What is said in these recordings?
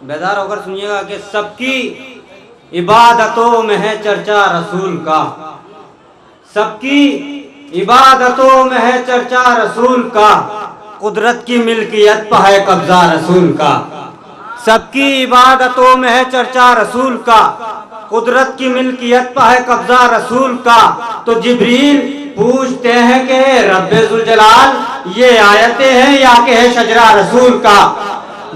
بیدار ہو کر سنیے گا کہ سب کی عبادتوں میں ہے چرچا رسول کا، سب کی عبادتوں میں ہے چرچا رسول کا، قدرت کی ملکیت پہ ہے قبضہ رسول کا، سب کی عبادتوں میں ہے چرچا رسول کا، قدرت کی ملکیت پہ ہے قبضہ رسول کا۔ تو جبریل پوچھتے ہیں کہ رب ذوالجلال یہ آیتیں ہیں یا کہ ہے شجرہ رسول کا؟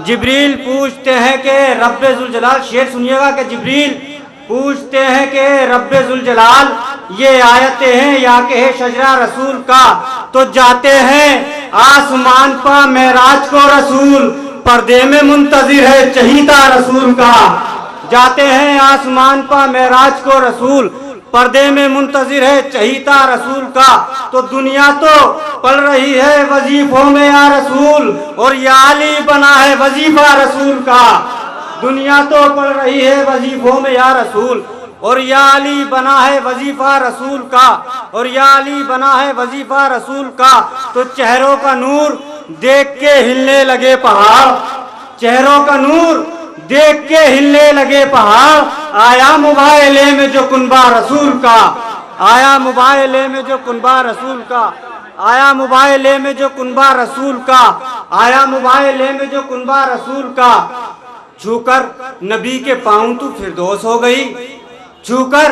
جبریل پوچھتے ہیں کہ رب ذوالجلال، شعر سنیے گا کہ جبریل پوچھتے ہیں کہ رب ذوالجلال یہ آیتیں ہیں یا کہ ہے شجرہ رسول کا؟ تو جاتے ہیں آسمان پہ معراج کو رسول، پردے میں منتظر ہے چہیتا رسول کا۔ جاتے ہیں آسمان پہ معراج کو رسول، پردے میں منتظر ہے چہیتا رسول کا۔ تو دنیا تو پڑھ رہی ہے وظیفوں میں یا رسول، اور یا علی بنا ہے وظیفہ رسول کا۔ دنیا تو پڑھ رہی ہے وظیفوں میں یا رسول، اور یا علی بنا ہے وظیفہ رسول کا، اور یا علی بنا ہے وظیفہ رسول کا۔ تو چہروں کا نور دیکھ کے ہلنے لگے پہاڑ، چہروں کا نور دیکھ کے ہلنے لگے پہاڑ، آیا موبائلے میں جو کنبہ رسول کا، آیا موبائلے میں جو کنبہ رسول کا، آیا موبائلے میں جو کنبہ رسول کا، آیا موبائلے میں جو کنبہ رسول کا۔ چھو کر نبی کے پاؤں تو فردوس ہو گئی، چھو کر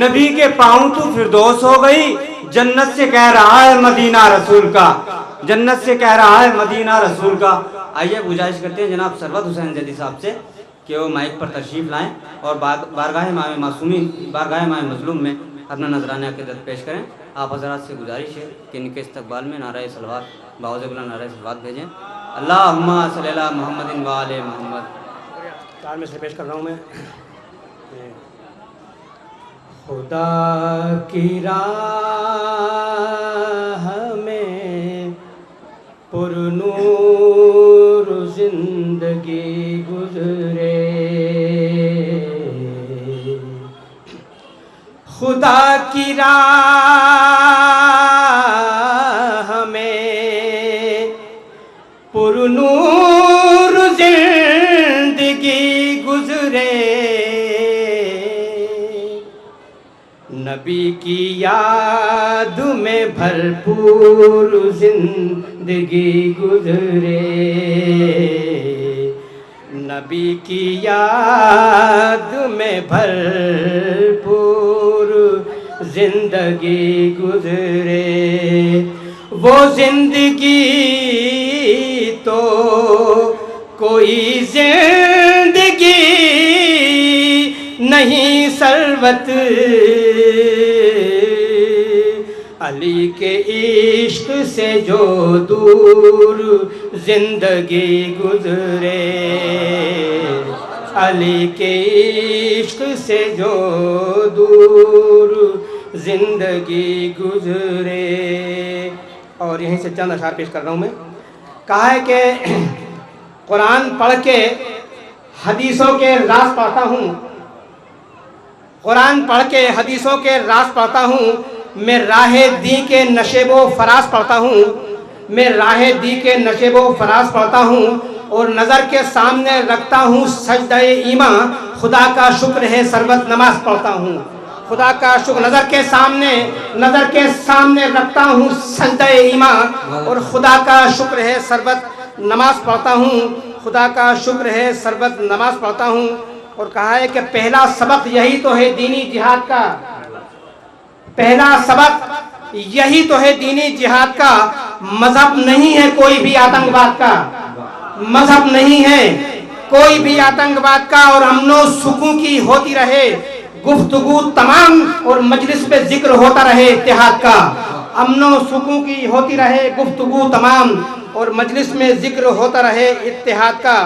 نبی کے پاؤں تو فردوس ہو گئی، جنت سے کہہ رہا ہے مدینہ رسول کا، جنت سے کہہ رہا ہے مدینہ رسول کا۔ آئیے گزارش کرتے ہیں جناب سرورت حسین زیدی صاحب سے کہ وہ مائک پر تشریف لائیں اور بارگاہ امام معصومی، بارگاہ امام مظلوم میں اپنا نذرانہ عقیدت پیش کریں۔ آپ حضرات سے گزارش ہے کہ ان کے استقبال میں نعرہ صلوات، باوزِ بلند نعرہ صلوات بھیجیں۔ اللہم صلی علی محمد و آل محمد۔ چار میں سے پیش کر رہا ہوں میں۔ خدا کی راہ میں پر نور زندگی گزرے، خدا کی راہ میں پر نور زندگی گزرے، نبی کی یاد میں بھرپور زندگی گزرے، نبی کی یاد میں بھرپور زندگی گزرے۔ وہ زندگی تو کوئی زندگی نہیں سربت علی کے عشق سے جو دور زندگی گزرے، علی کے عشق سے جو دور زندگی گزرے۔ اور یہیں سے چند اشعار پیش کر رہا ہوں میں۔ کہا ہے کہ قرآن پڑھ کے حدیثوں کے راز پڑھتا ہوں، قرآن پڑھ کے حدیثوں کے راز پڑھتا ہوں، میں راہ دی کے نشیب و فراز پڑھتا ہوں، میں راہ دی کے نشیب و فراز پڑھتا ہوں، اور نظر کے سامنے رکھتا ہوں سجدہ ایمان، خدا کا شکر ہے سربت نماز پڑھتا ہوں، خدا کا شکر نظر کے سامنے رکھتا ہوں سجدہ ایمان، اور خدا کا شکر ہے سربت نماز پڑھتا ہوں، خدا کا شکر ہے سربت نماز پڑھتا ہوں۔ اور کہا ہے کہ پہلا سبق یہی تو ہے دینی جہاد کا، پہلا سبق یہی تو ہے دینی جہاد کا، مذہب نہیں ہے کوئی بھی آتنکواد کا، مذہب نہیں ہے کوئی بھی آتنکواد کا، اور امن و سکون کی ہوتی رہے گفتگو تمام، اور مجلس پہ ذکر ہوتا رہے اتحاد کا، امن و سکون کی ہوتی رہے گفتگو تمام، اور مجلس میں ذکر ہوتا رہے اتحاد کا۔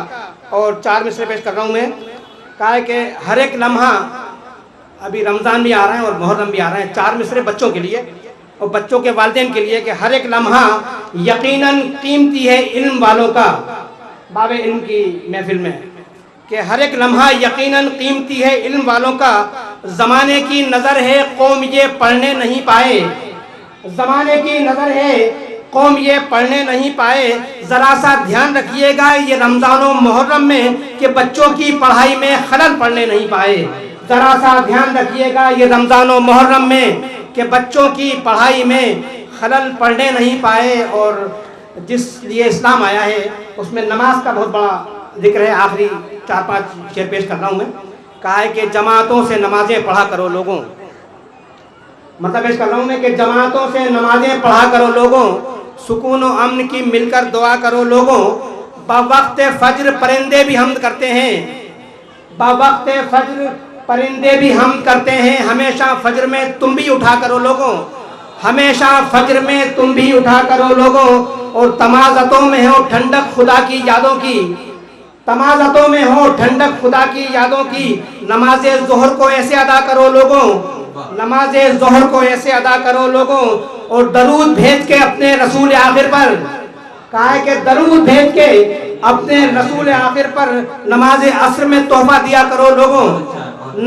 اور چار مصرے پیش کر رہا ہوں میں۔ کہا ہے کہ ہر ایک لمحہ، ابھی رمضان بھی آ رہا ہے اور محرم بھی آ رہا ہے، چار مصرے بچوں کے لیے اور بچوں کے والدین کے لیے، کہ ہر ایک لمحہ یقیناً قیمتی ہے علم والوں کا، باب علم کی محفل میں، کہ ہر ایک لمحہ یقیناً قیمتی ہے علم والوں کا، زمانے کی نظر ہے قوم یہ پڑھنے نہیں پائے، زمانے کی نظر ہے قوم یہ پڑھنے نہیں پائے. ذرا سا دھیان رکھیے گا یہ رمضان و محرم میں کہ بچوں کی پڑھائی میں خلل پڑنے نہیں پائے. ذرا سا دھیان رکھیے گا یہ رمضان و محرم میں کہ بچوں کی پڑھائی میں خلل پڑنے نہیں پائے. اور جس لیے اسلام آیا ہے اس میں نماز کا بہت بڑا ذکر ہے. آخری 4-5 شعر پیش کر رہا ہوں میں. کہا ہے کہ جماعتوں سے نمازیں پڑھا کرو لوگوں. مطلب پیش کر رہا ہوں میں کہ جماعتوں سے نمازیں پڑھا کرو لوگوں. سکون و امن کی مل کر دعا کرو لوگوں. بوقت فجر پرندے بھی حمد کرتے ہیں. بوقت فجر پرندے بھی حمد کرتے ہیں. ہمیشہ فجر میں تم بھی اٹھا کرو لوگوں. ہمیشہ فجر میں تم بھی اٹھا کرو لوگوں. اور تمازتوں میں ہو ٹھنڈک خدا کی یادوں کی. تمازتوں میں ہو ٹھنڈک خدا کی یادوں کی. نماز ظہر کو ایسے ادا کرو لوگوں. نماز ظہر کو ایسے ادا کرو لوگوں. اور درود بھیج کے اپنے رسول آخر پر. کہا ہے کہ درود بھیج کے اپنے رسول آخر پر نماز عصر میں تحفہ دیا کرو لوگوں.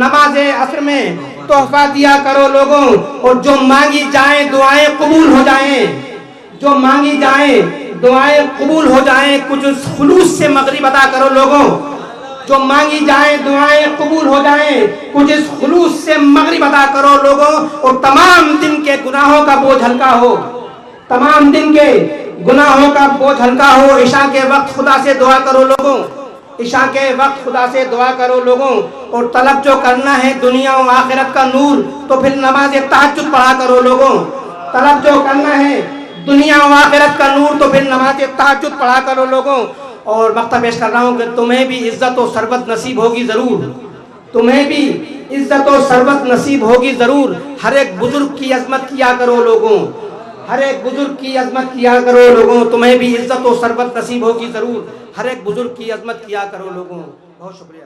نماز عصر میں تحفہ دیا کرو لوگوں. اور جو مانگی جائیں دعائیں قبول ہو جائیں. جو مانگی جائیں دعائیں قبول ہو جائیں. کچھ خلوص سے مغرب ادا کرو لوگوں. جو مانگی جائیں دعائیں قبول ہو جائیں. کچھ اس خلوص سے مغرب ادا کرو لوگوں. اور تمام دن کے گناہوں کا بوجھ ہلکا ہو. تمام دن کے گناہوں کا بوجھ ہلکا ہو. عشاء کے وقت خدا سے دعا کرو لوگوں. عشاء کے وقت خدا سے دعا کرو لوگوں. اور طلب جو کرنا ہے دنیا و آخرت کا نور تو پھر نماز تہجد پڑھا کرو لوگوں. طلب جو کرنا ہے دنیا و آخرت کا نور تو پھر نماز تہجد پڑھا کرو لوگوں. اور مقطع پیش کر رہا ہوں کہ تمہیں بھی عزت و ثروت نصیب ہوگی ضرور. تمہیں بھی عزت و ثروت نصیب ہوگی ضرور. ہر ایک بزرگ کی عظمت کیا کرو لوگوں. ہر ایک بزرگ کی عظمت کیا کرو لوگوں. تمہیں بھی عزت و ثروت نصیب ہوگی ضرور. ہر ایک بزرگ کی عظمت کیا کرو لوگوں. بہت شکریہ.